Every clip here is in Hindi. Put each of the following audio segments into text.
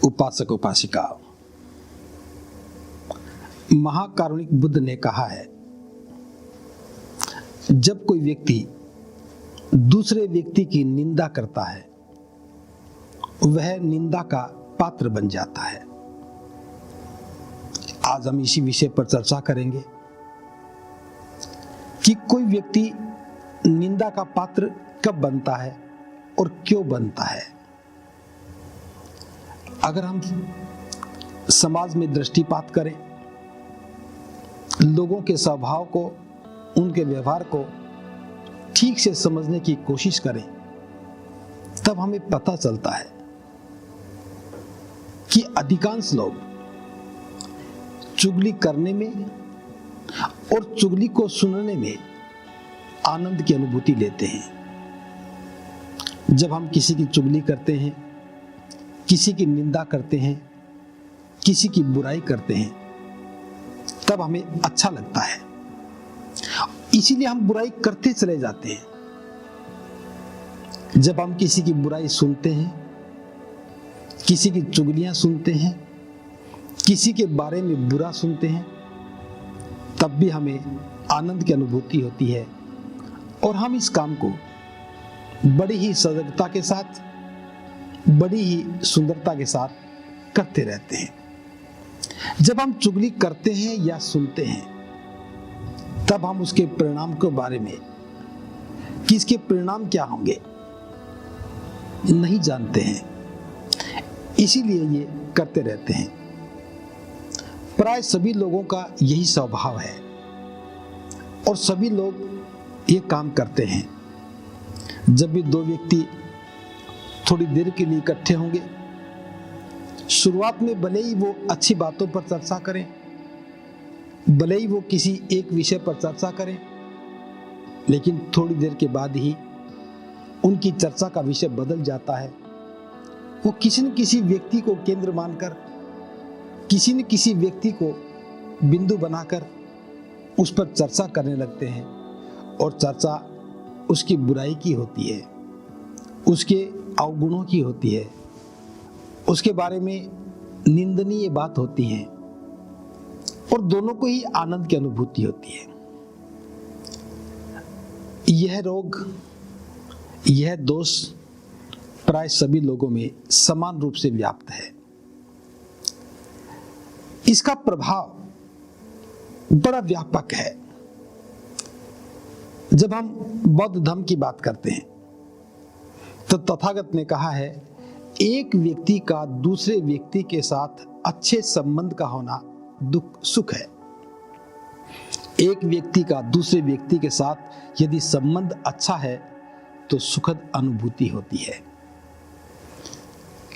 उपासक उपासिका, महाकारुणिक बुद्ध ने कहा है, जब कोई व्यक्ति दूसरे व्यक्ति की निंदा करता है वह निंदा का पात्र बन जाता है। आज हम इसी विषय पर चर्चा करेंगे कि कोई व्यक्ति निंदा का पात्र कब बनता है और क्यों बनता है। अगर हम समाज में दृष्टिपात करें, लोगों के स्वभाव को, उनके व्यवहार को ठीक से समझने की कोशिश करें, तब हमें पता चलता है कि अधिकांश लोग चुगली करने में और चुगली को सुनने में आनंद की अनुभूति लेते हैं। जब हम किसी की चुगली करते हैं, किसी की निंदा करते हैं, किसी की बुराई करते हैं, तब हमें अच्छा लगता है, इसीलिए हम बुराई करते चले जाते हैं। जब हम किसी की बुराई सुनते हैं, किसी की चुगलियां सुनते हैं, किसी के बारे में बुरा सुनते हैं, तब भी हमें आनंद की अनुभूति होती है और हम इस काम को बड़ी ही सजगता के साथ, बड़ी ही सुंदरता के साथ करते रहते हैं। जब हम चुगली करते हैं या सुनते हैं, तब हम उसके परिणाम के बारे में, कि इसके परिणाम क्या होंगे, नहीं जानते हैं, इसीलिए ये करते रहते हैं। प्राय सभी लोगों का यही स्वभाव है और सभी लोग ये काम करते हैं। जब भी दो व्यक्ति थोड़ी देर के लिए इकट्ठे होंगे, शुरुआत में भले ही वो अच्छी बातों पर चर्चा करें, भले ही वो किसी एक विषय पर चर्चा करें, लेकिन थोड़ी देर के बाद ही उनकी चर्चा का विषय बदल जाता है। वो किसी न किसी व्यक्ति को केंद्र मानकर, किसी न किसी व्यक्ति को बिंदु बनाकर उस पर चर्चा करने लगते हैं और चर्चा उसकी बुराई की होती है, उसके अवगुणों की होती है, उसके बारे में निंदनीय बात होती है और दोनों को ही आनंद की अनुभूति होती है। यह रोग, यह दोष प्राय सभी लोगों में समान रूप से व्याप्त है। इसका प्रभाव बड़ा व्यापक है। जब हम बौद्ध धर्म की बात करते हैं तो तथागत ने कहा है, एक व्यक्ति का दूसरे व्यक्ति के साथ अच्छे संबंध का होना सुख है। एक व्यक्ति का दूसरे व्यक्ति के साथ यदि संबंध अच्छा है तो सुखद अनुभूति होती है,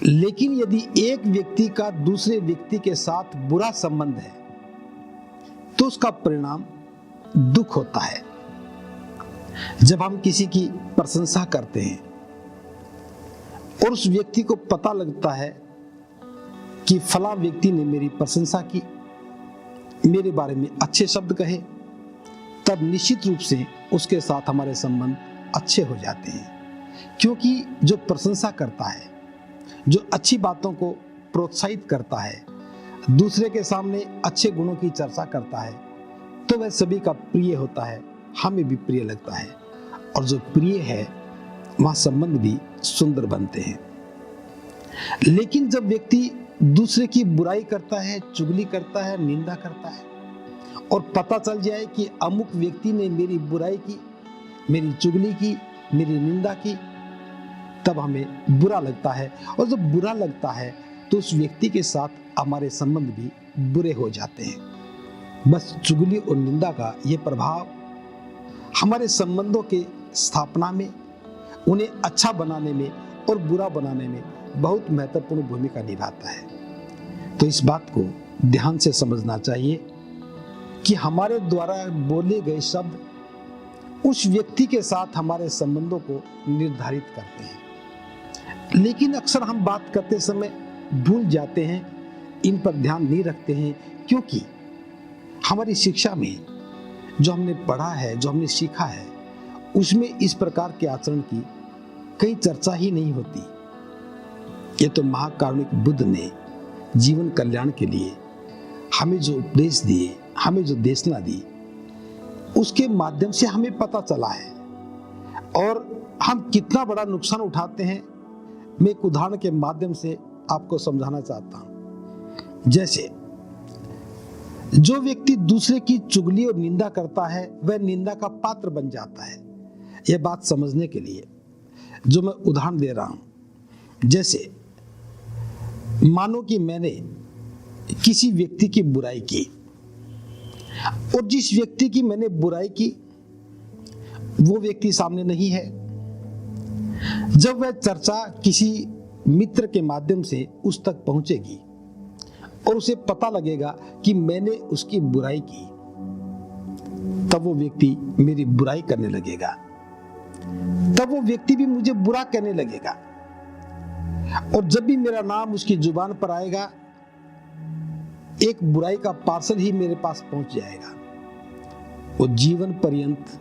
लेकिन यदि एक व्यक्ति का दूसरे व्यक्ति के साथ बुरा संबंध है तो उसका परिणाम दुख होता है। जब हम किसी की प्रशंसा करते हैं और उस व्यक्ति को पता लगता है कि फला व्यक्ति ने मेरी प्रशंसा की, मेरे बारे में अच्छे शब्द कहे, तब निश्चित रूप से उसके साथ हमारे संबंध अच्छे हो जाते हैं। क्योंकि जो प्रशंसा करता है, जो अच्छी बातों को प्रोत्साहित करता है, दूसरे के सामने अच्छे गुणों की चर्चा करता है, तो वह सभी का प्रिय होता है, हमें भी प्रिय लगता है, और जो प्रिय है वहां संबंध भी सुंदर बनते हैं। लेकिन जब व्यक्ति दूसरे की बुराई करता है, चुगली करता है, निंदा करता है, और पता चल जाए कि अमुक व्यक्ति ने मेरी बुराई की, मेरी चुगली की, मेरी निंदा की, तब हमें बुरा लगता है। और जब बुरा लगता है तो उस व्यक्ति के साथ हमारे संबंध भी बुरे हो जाते हैं। बस चुगली और निंदा का यह प्रभाव हमारे संबंधों के स्थापना में, उन्हें अच्छा बनाने में और बुरा बनाने में बहुत महत्वपूर्ण भूमिका निभाता है। तो इस बात को ध्यान से समझना चाहिए कि हमारे द्वारा बोले गए शब्द उस व्यक्ति के साथ हमारे संबंधों को निर्धारित करते हैं। लेकिन अक्सर हम बात करते समय भूल जाते हैं, इन पर ध्यान नहीं रखते हैं, क्योंकि हमारी शिक्षा में जो हमने पढ़ा है, जो हमने सीखा है, उसमें इस प्रकार के आचरण की कहीं चर्चा ही नहीं होती। ये तो महाकारुणिक बुद्ध ने जीवन कल्याण के लिए हमें जो उपदेश दिए, हमें जो देशना दी, उसके माध्यम से हमें पता चला है। और हम कितना बड़ा नुकसान उठाते हैं, मैं एक उदाहरण के माध्यम से आपको समझाना चाहता हूं। जैसे जो व्यक्ति दूसरे की चुगली और निंदा करता है, वह निंदा का पात्र बन जाता है। यह बात समझने के लिए जो मैं उदाहरण दे रहा हूं, जैसे मानो कि मैंने किसी व्यक्ति की बुराई की, और जिस व्यक्ति की मैंने बुराई की वो व्यक्ति सामने नहीं है। जब वह चर्चा किसी मित्र के माध्यम से उस तक पहुंचेगी और उसे पता लगेगा कि मैंने उसकी बुराई की, तब वो व्यक्ति मेरी बुराई करने लगेगा, तब वो व्यक्ति भी मुझे बुरा कहने लगेगा। और जब भी मेरा नाम उसकी जुबान पर आएगा, एक बुराई का पार्सल ही मेरे पास पहुंच जाएगा। वो जीवन पर्यंत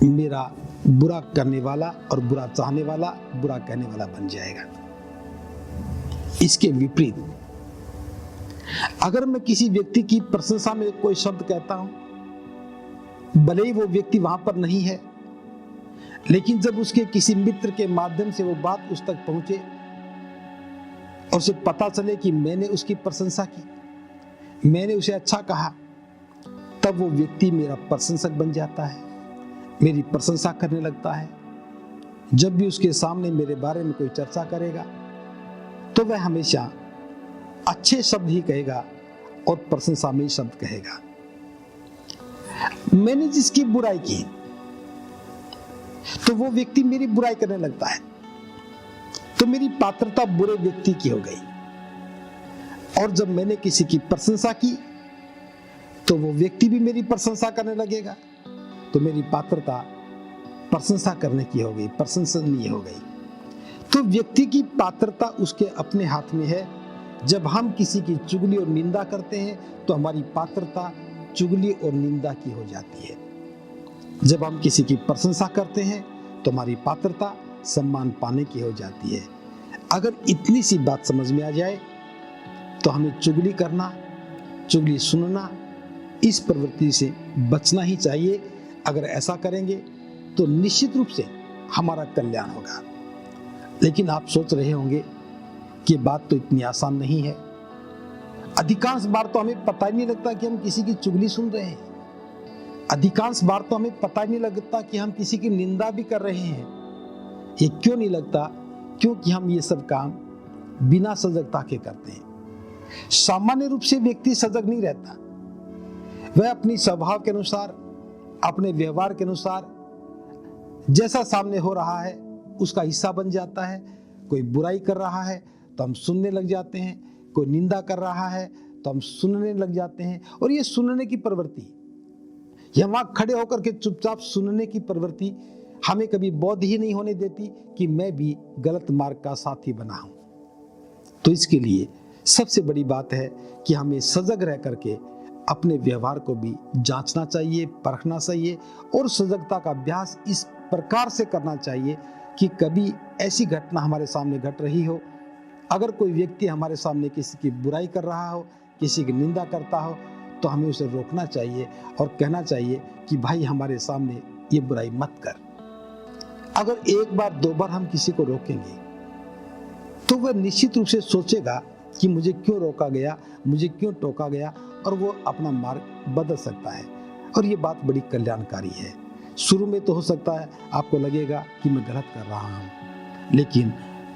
मेरा बुरा करने वाला और बुरा चाहने वाला, बुरा कहने वाला बन जाएगा। इसके विपरीत अगर मैं किसी व्यक्ति की प्रशंसा में कोई शब्द कहता हूं, भले ही वो व्यक्ति वहां पर नहीं है, लेकिन जब उसके किसी मित्र के माध्यम से वो बात उस तक पहुंचे और उसे पता चले कि मैंने उसकी प्रशंसा की, मैंने उसे अच्छा कहा, तब वो व्यक्ति मेरा प्रशंसक बन जाता है, मेरी प्रशंसा करने लगता है। जब भी उसके सामने मेरे बारे में कोई चर्चा करेगा तो वह हमेशा अच्छे शब्द ही कहेगा और प्रशंसा में शब्द कहेगा। मैंने जिसकी बुराई की तो वो व्यक्ति मेरी बुराई करने लगता है, तो मेरी पात्रता बुरे व्यक्ति की हो गई। और जब मैंने किसी की प्रशंसा की तो वो व्यक्ति भी मेरी प्रशंसा करने लगेगा, तो मेरी पात्रता प्रशंसा करने की हो गई, प्रशंसनीय हो गई। तो व्यक्ति की पात्रता उसके अपने हाथ में है। जब हम किसी की चुगली और निंदा करते हैं तो हमारी पात्रता चुगली और निंदा की हो जाती है। जब हम किसी की प्रशंसा करते हैं तो हमारी पात्रता सम्मान पाने की हो जाती है। अगर इतनी सी बात समझ में आ जाए तो हमें चुगली करना, चुगली सुनना, इस प्रवृत्ति से बचना ही चाहिए। अगर ऐसा करेंगे तो निश्चित रूप से हमारा कल्याण होगा। लेकिन आप सोच रहे होंगे कि बात तो इतनी आसान नहीं है। अधिकांश बार तो हमें पता ही नहीं लगता कि हम किसी की चुगली सुन रहे हैं। अधिकांश बार तो हमें पता ही नहीं लगता कि हम किसी की निंदा भी कर रहे हैं। ये क्यों नहीं लगता? क्योंकि हम ये सब काम बिना सजगता के करते हैं। सामान्य रूप से व्यक्ति सजग नहीं रहता। वह अपनी स्वभाव के अनुसार, अपने व्यवहार के अनुसार जैसा सामने हो रहा है उसका हिस्सा बन जाता है। कोई बुराई कर रहा है तो हम सुनने लग जाते हैं, कोई निंदा कर रहा है तो हम सुनने लग जाते हैं। और ये सुनने की प्रवृत्ति, यह वहां खड़े होकर के चुपचाप सुनने की प्रवृत्ति हमें कभी बोध ही नहीं होने देती कि मैं भी गलत मार्ग का साथी बना हूं। तो इसके लिए सबसे बड़ी बात है कि हमें सजग रह करके अपने व्यवहार को भी जांचना चाहिए, परखना चाहिए। और सजगता का अभ्यास इस प्रकार से करना चाहिए कि कभी ऐसी घटना हमारे सामने घट रही हो, अगर कोई व्यक्ति हमारे सामने किसी की बुराई कर रहा हो, किसी की निंदा करता हो, तो हमें उसे रोकना चाहिए और कहना चाहिए कि भाई हमारे सामने ये बुराई मत कर। अगर एक बार दो बार हम किसी को रोकेंगे तो वह निश्चित रूप से सोचेगा कि मुझे क्यों रोका गया, मुझे क्यों टोका गया, और वो अपना मार्ग बदल सकता है। और ये बात बड़ी कल्याणकारी है। शुरू में तो हो सकता है आपको लगेगा कि मैं गलत कर रहा हूँ, लेकिन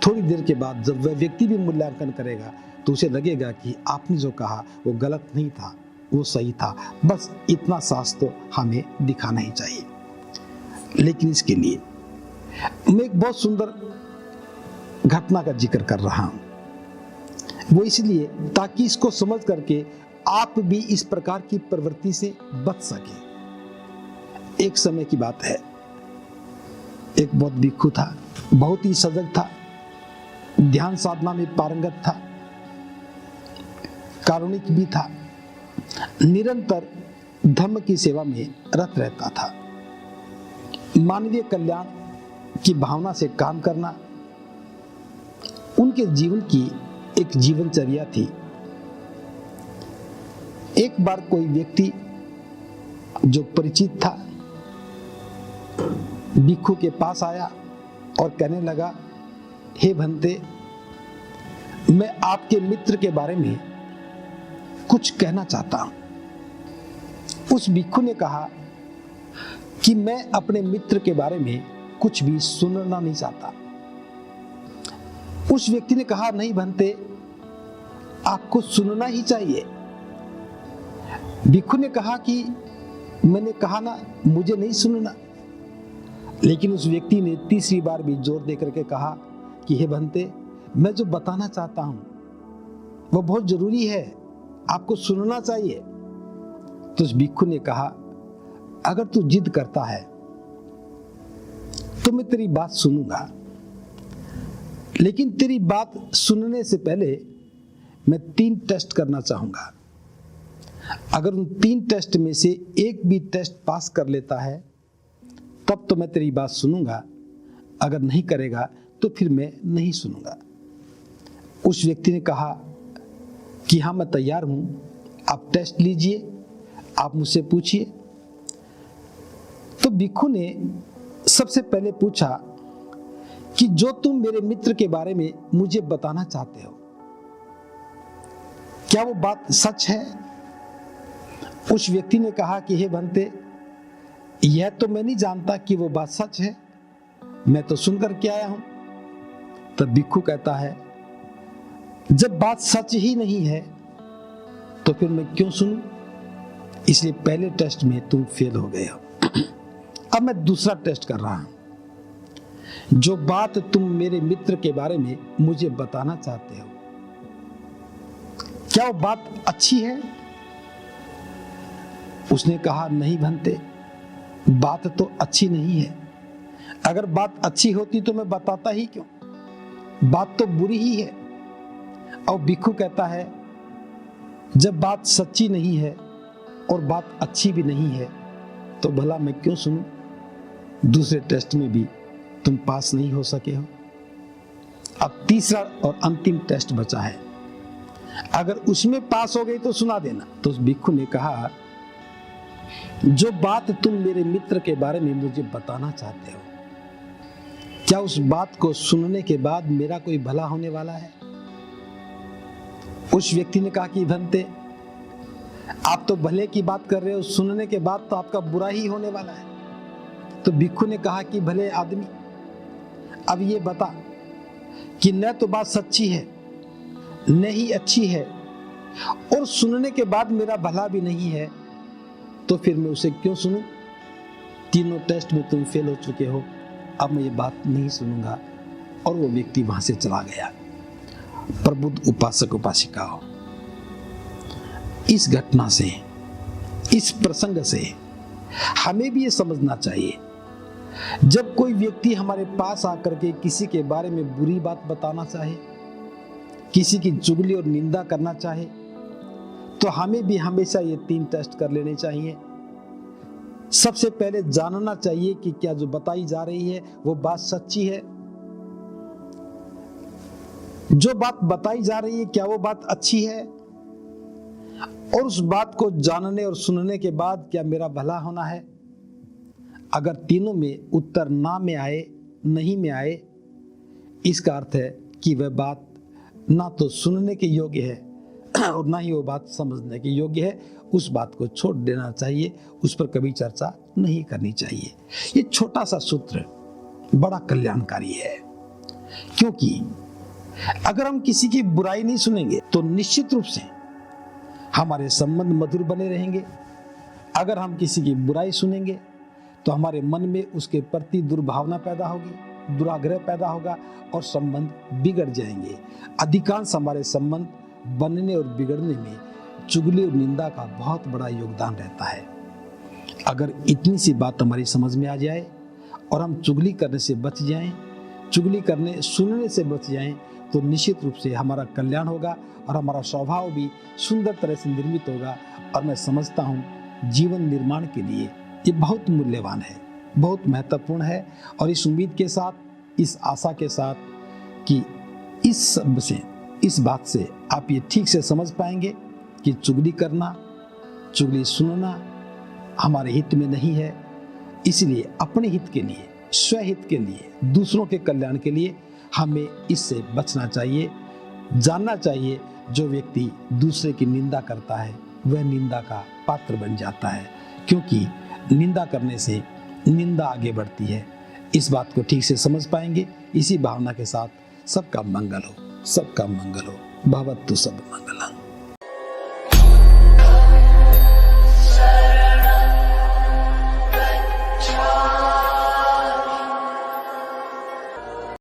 थोड़ी देर के बाद जब वह व्यक्ति भी मूल्यांकन करेगा तो उसे लगेगा कि आपने जो कहा वो गलत नहीं था, वो सही था। बस इतना साहस तो हमें दिखाना ही चाहिए। लेकिन इसके लिए मैं एक बहुत सुंदर घटना का जिक्र कर रहा हूं, वो इसलिए ताकि इसको समझ करके आप भी इस प्रकार की प्रवृत्ति से बच सके। एक समय की बात है, एक बहुत भिक्षु था, बहुत ही सजग था, ध्यान साधना में पारंगत था, कारुणिक भी था, निरंतर धर्म की सेवा में रत रहता था। मानवीय कल्याण की भावना से काम करना उनके जीवन की एक जीवनचर्या थी। एक बार कोई व्यक्ति जो परिचित था भिक्षु के पास आया और कहने लगा, हे भंते, मैं आपके मित्र के बारे में कुछ कहना चाहता हूं। उस भिक्षु ने कहा कि मैं अपने मित्र के बारे में कुछ भी सुनना नहीं चाहता। उस व्यक्ति ने कहा, नहीं भंते, आपको सुनना ही चाहिए। भिक्षु ने कहा कि मैंने कहा ना, मुझे नहीं सुनना। लेकिन उस व्यक्ति ने तीसरी बार भी जोर देकर के कहा कि हे भंते, मैं जो बताना चाहता हूं वो बहुत जरूरी है, आपको सुनना चाहिए। तो उस भिक्षु ने कहा, अगर तू जिद करता है तो मैं तेरी बात सुनूंगा, लेकिन तेरी बात सुनने से पहले मैं 3 टेस्ट करना चाहूंगा। अगर उन 3 टेस्ट में से एक भी टेस्ट पास कर लेता है तब तो मैं तेरी बात सुनूंगा, अगर नहीं करेगा तो फिर मैं नहीं सुनूंगा। उस व्यक्ति ने कहा कि हाँ, मैं तैयार हूं, आप टेस्ट लीजिए, आप मुझसे पूछिए। तो भिक्षु ने सबसे पहले पूछा कि जो तुम मेरे मित्र के बारे में मुझे बताना चाहते हो, क्या वो बात सच है? उस व्यक्ति ने कहा कि हे भंते, यह तो मैं नहीं जानता कि वो बात सच है, मैं तो सुनकर के आया हूं। तब भिक्षु कहता है, जब बात सच ही नहीं है तो फिर मैं क्यों सुनूं? इसलिए पहले टेस्ट में तुम फेल हो गए हो। अब मैं दूसरा टेस्ट कर रहा हूं। जो बात तुम मेरे मित्र के बारे में मुझे बताना चाहते हो, क्या वो बात अच्छी है? उसने कहा, नहीं भंते, बात तो अच्छी नहीं है। अगर बात अच्छी होती तो मैं बताता ही क्यों? बात तो बुरी ही है। और भिक्षु कहता है, जब बात सच्ची नहीं है और बात अच्छी भी नहीं है तो भला मैं क्यों सुनूं? दूसरे टेस्ट में भी तुम पास नहीं हो सके हो। अब तीसरा और अंतिम टेस्ट बचा है, अगर उसमें पास हो गई तो सुना देना। तो उस भिक्षु ने कहा, जो बात तुम मेरे मित्र के बारे में मुझे बताना चाहते हो, क्या उस बात को सुनने के बाद मेरा कोई भला होने वाला है? उस व्यक्ति ने कहा कि भंते, आप तो भले की बात कर रहे हो, सुनने के बाद तो आपका बुरा ही होने वाला है। तो भिक्षु ने कहा कि भले आदमी, अब ये बता कि न तो बात सच्ची है न ही अच्छी है और सुनने के बाद मेरा भला भी नहीं है, तो फिर मैं उसे क्यों सुनूं? तीनों टेस्ट में तुम फेल हो चुके हो, अब मैं ये बात नहीं सुनूंगा। और वो व्यक्ति वहां से चला गया। प्रबुद्ध उपासक उपासिकाओं, इस घटना से, इस प्रसंग से हमें भी ये समझना चाहिए, जब कोई व्यक्ति हमारे पास आकर के किसी के बारे में बुरी बात बताना चाहे, किसी की चुगली और निंदा करना चाहे, तो हमें भी हमेशा ये 3 टेस्ट कर लेने चाहिए। सबसे पहले जानना चाहिए कि क्या जो बताई जा रही है वो बात सच्ची है। जो बात बताई जा रही है क्या वो बात अच्छी है, और उस बात को जानने और सुनने के बाद क्या मेरा भला होना है। अगर तीनों में उत्तर ना में आए, नहीं में आए, इसका अर्थ है कि वह बात ना तो सुनने के योग्य है और ना ही वो बात समझने के योग्य है। उस बात को छोड़ देना चाहिए, उस पर कभी चर्चा नहीं करनी चाहिए। ये छोटा सा सूत्र बड़ा कल्याणकारी है, क्योंकि अगर हम किसी की बुराई नहीं सुनेंगे तो निश्चित रूप से हमारे संबंध मधुर बने रहेंगे। अगर हम किसी की बुराई सुनेंगे तो हमारे मन में उसके प्रति दुर्भावना पैदा होगी, दुराग्रह पैदा होगा और संबंध बिगड़ जाएंगे। अधिकांश हमारे संबंध बनने और बिगड़ने में चुगली और निंदा का बहुत बड़ा योगदान रहता है। अगर इतनी सी बात हमारी समझ में आ जाए और हम चुगली करने से बच जाएं, चुगली करने सुनने से बच जाएं, तो निश्चित रूप से हमारा कल्याण होगा और हमारा स्वभाव भी सुंदर तरह से निर्मित होगा। और मैं समझता हूँ जीवन निर्माण के लिए ये बहुत मूल्यवान है, बहुत महत्वपूर्ण है। और इस उम्मीद के साथ, इस आशा के साथ कि इस बात से आप ये ठीक से समझ पाएंगे कि चुगली करना, चुगली सुनना हमारे हित में नहीं है। इसलिए अपने हित के लिए, स्वहित के लिए, दूसरों के कल्याण के लिए हमें इससे बचना चाहिए। जानना चाहिए जो व्यक्ति दूसरे की निंदा करता है वह निंदा का पात्र बन जाता है, क्योंकि निंदा करने से निंदा आगे बढ़ती है। इस बात को ठीक से समझ पाएंगे। इसी भावना के साथ सबका मंगल हो, सबका मंगल हो। भवतु सब मंगलम्।